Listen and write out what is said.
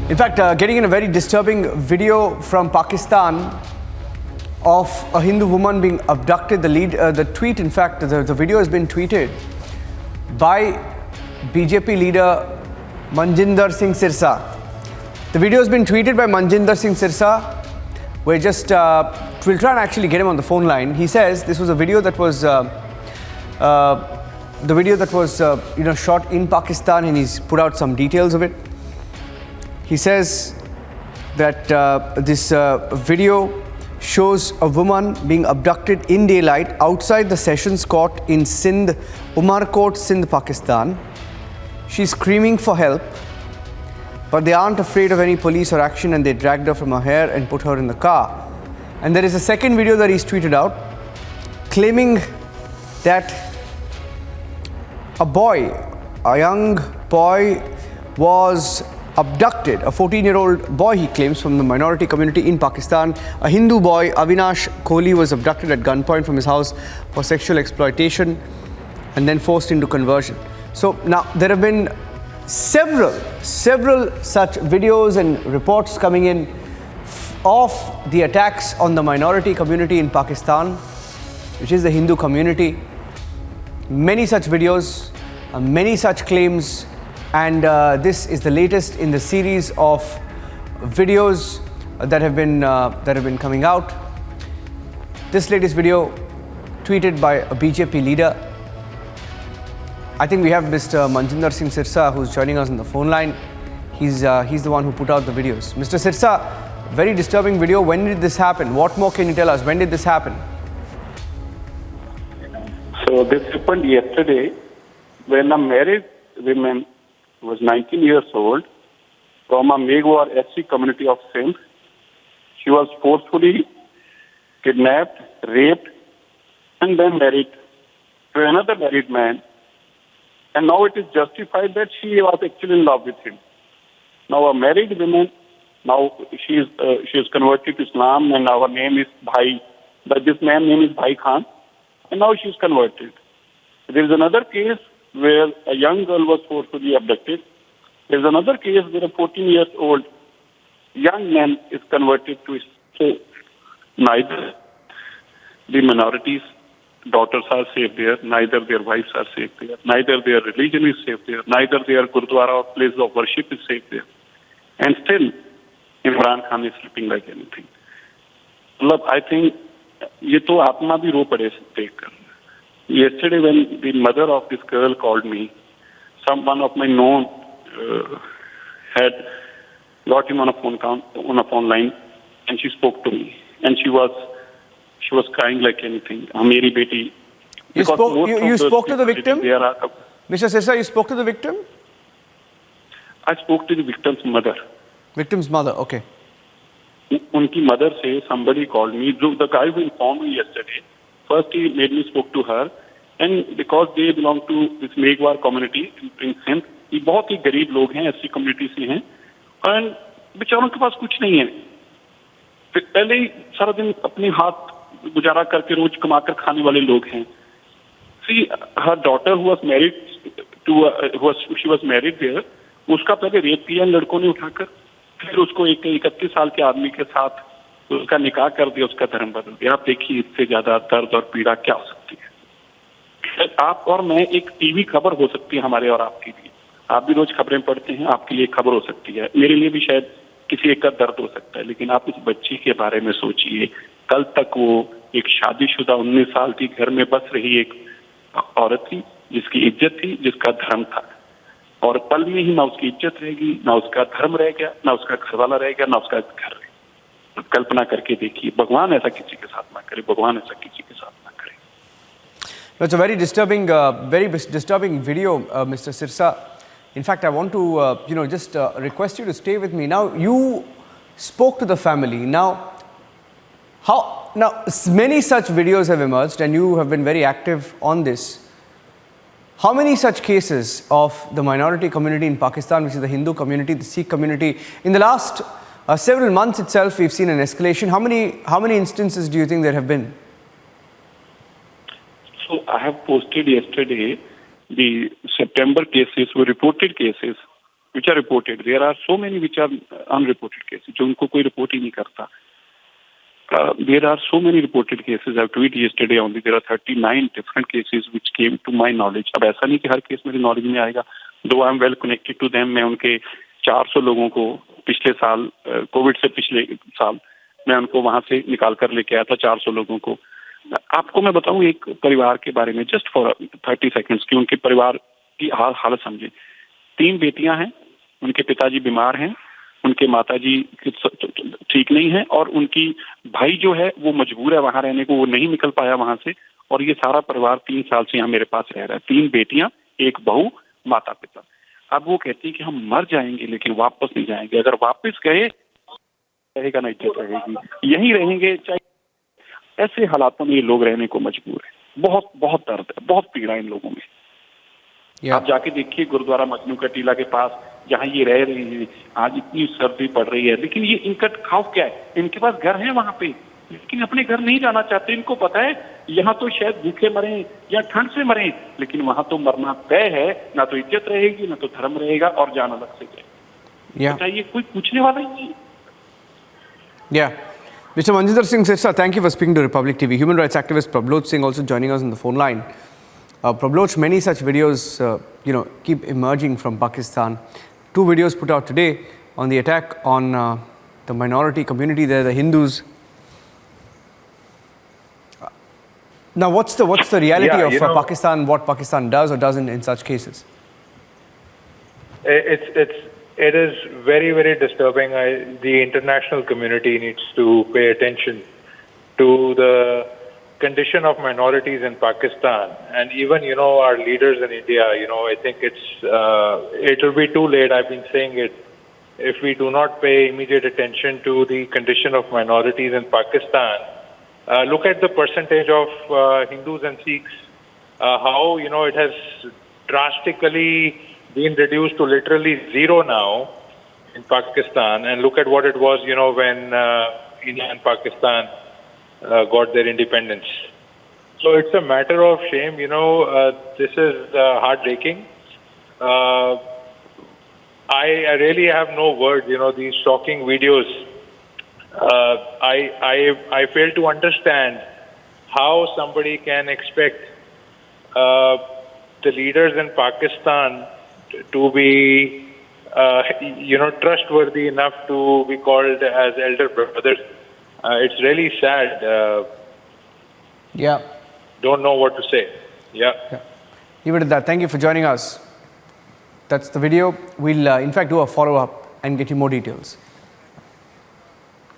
In fact, getting in a very disturbing video from Pakistan of a Hindu woman being abducted. The tweet, in fact, the video has been tweeted by BJP leader Manjinder Singh Sirsa. The video has been tweeted by Manjinder Singh Sirsa. We'll try and actually get him on the phone line. He says this was a video that was shot in Pakistan, and he's put out some details of it. He says that this video shows a woman being abducted in daylight outside the Sessions Court in Sindh, Umarkot, Sindh, Pakistan. She's screaming for help, but they aren't afraid of any police or action, and they dragged her from her hair and put her in the car. And there is a second video that he's tweeted out claiming that a young boy was abducted, a 14-year-old boy, he claims, from the minority community in Pakistan. A Hindu boy, Avinash Kohli, was abducted at gunpoint from his house for sexual exploitation and then forced into conversion. So now there have been several such videos and reports coming in of the attacks on the minority community in Pakistan, which is the Hindu community. Many such videos, many such claims, and this is the latest in the series of videos that have been coming out. This latest video tweeted by a BJP leader. I think we have Mr. Manjinder Singh Sirsa, who's joining us on the phone line. He's the one who put out the videos. Mr. Sirsa, very disturbing video. When did this happen? What more can you tell us? When did this happen? So this happened yesterday when a married woman who was 19 years old from a Megwar SC community of Sindh. She was forcefully kidnapped, raped, and then married to another married man. And now it is justified that she was actually in love with him. Now a married woman, now she is converted to Islam, and our name is Bhai. But this man's name is Bhai Khan, and now she is converted. There is another case where a young girl was forcibly abducted. There is another case where a 14-year-old young man is converted to Islam. So neither the minorities' daughters are safe there, neither their wives are safe there, neither their religion is safe there, neither their Gurdwara or place of worship is safe there. And still, Imran Khan is sleeping like anything. I think ये तो आत्मा भी रो पड़े देखकर. Yesterday, when the mother of this girl called me, someone of my known had got him on a phone line, and she spoke to me, and she was crying like anything. Meri beti. You spoke to the victim? Mr. Sirsa, you spoke to the victim? I spoke to the victim's mother. Victim's mother, okay. Unki mother say somebody called me. The guy who informed me yesterday, first he made me spoke to her, and because they belong to this Megwar community in Sindh, ये बहुत ही गरीब लोग हैं, ऐसी community से हैं, और बेचारों के पास कुछ नहीं है. पहले ही सारा दिन अपने हाथ गुजारा करके रोज कमाकर खाने वाले लोग हैं. See, her daughter who was married she was married there, उसका पहले रेप किया लड़कों ने उठाकर, फिर उसको एक 31 साल के आदमी के साथ उसका निकाह कर दिया, उसका धर्म बदल दिया. आप देखिए इससे ज्यादा दर्द और पीड़ा क्या हो सकती है. आप और मैं एक टीवी खबर हो सकती है हमारे और आपके लिए. आप भी रोज खबरें पढ़ते हैं, आपके लिए खबर हो सकती है, मेरे लिए भी शायद किसी एक का दर्द हो सकता है. लेकिन आप इस बच्ची के बारे में सोचिए. कल तक वो एक शादीशुदा 19 साल की घर में बस रही एक औरत थी, जिसकी इज्जत थी, जिसका धर्म था, और पल में ही ना उसकी इज्जत रहेगी, ना उसका धर्म रह गया, ना उसका घरवाला रह गया, ना उसका घर रह गया. कल्पना करके देखिए. भगवान ऐसा किसी के साथ ना करे, भगवान ऐसा किसी के साथ ना करे. It's a very disturbing video, Mr. Sirsa. In fact, I want to just request you to stay with me. Now, you spoke to the family. Now, many such videos have emerged, and you have been very active on this. How many such cases of the minority community in Pakistan, which is the Hindu community, the Sikh community, in the last several months itself, we've seen an escalation. How many instances do you think there have been? So I have posted yesterday the September cases were reported cases which are reported. There are so many which are unreported cases, जो उनको कोई report ही नहीं करता. There are so many reported cases. I tweeted yesterday only. There are 39 different cases which came to my knowledge. अब ऐसा नहीं कि हर case मेरी knowledge में आएगा. Though I am well connected to them, मैं उनके 400 लोगों को पिछले साल कोविड से पिछले साल मैं उनको वहां से निकाल कर लेके आया था 400 लोगों को. आपको मैं बताऊं एक परिवार के बारे में जस्ट फॉर 30 सेकंड्स कि उनके परिवार की हालत समझे. 3 बेटियां हैं, उनके पिताजी बीमार हैं, उनके माताजी ठीक नहीं है और उनकी भाई जो है वो मजबूर है वहां रहने को, वो नहीं निकल पाया वहां से और ये सारा परिवार 3 साल से यहाँ मेरे पास रह रहा है. 3 बेटियां, एक बहू, माता पिता. अब वो कहती है कि हम मर जाएंगे लेकिन वापस नहीं जाएंगे. अगर वापस गए रहेगा ना इज्जत रहेगी, यहीं रहेंगे. चाहे ऐसे हालातों में ये लोग रहने को मजबूर है. बहुत बहुत दर्द है, बहुत पीड़ा इन लोगों में. आप जाके देखिए गुरुद्वारा मजनू का टीला के पास जहाँ ये रह रहे हैं, आज इतनी सर्दी पड़ रही है लेकिन ये इनका खौफ क्या है? इनके पास घर है वहाँ पे लेकिन अपने घर नहीं जाना चाहते. इनको पता है यहाँ तो शायद भूखे मरे या ठंड से मरे, लेकिन वहाँ तो मरना तय है. ना तो इज्जत रहेगी, ना तो धर्म रहेगा और जान अलग से जाए. बताइए, कोई पूछने वाला ही नहीं. Yeah. Mr. Manjinder Singh Sirsa, thank you for speaking to Republic TV. Human rights activist Prabloch Singh also joining us on the phone line. Prabloch, many such videos, keep emerging from Pakistan. 2 videos put out today on the attack on the minority community there, the Hindus. Now, what's the reality of Pakistan? What Pakistan does or doesn't in such cases? It is very, very disturbing. The international community needs to pay attention to the condition of minorities in Pakistan, and even our leaders in India. I think it will be too late. I've been saying it. If we do not pay immediate attention to the condition of minorities in Pakistan, look at the percentage of Hindus and Sikhs. How it has drastically been reduced to literally 0 now in Pakistan, and look at what it was, when India and Pakistan got their independence. So it's a matter of shame. This is heartbreaking. I really have no words. These shocking videos. I fail to understand how somebody can expect the leaders in Pakistan to be, trustworthy enough to be called as elder brothers. It's really sad. Don't know what to say. Yeah. Leave it at that. Thank you for joining us. That's the video. We'll, in fact, do a follow-up and get you more details.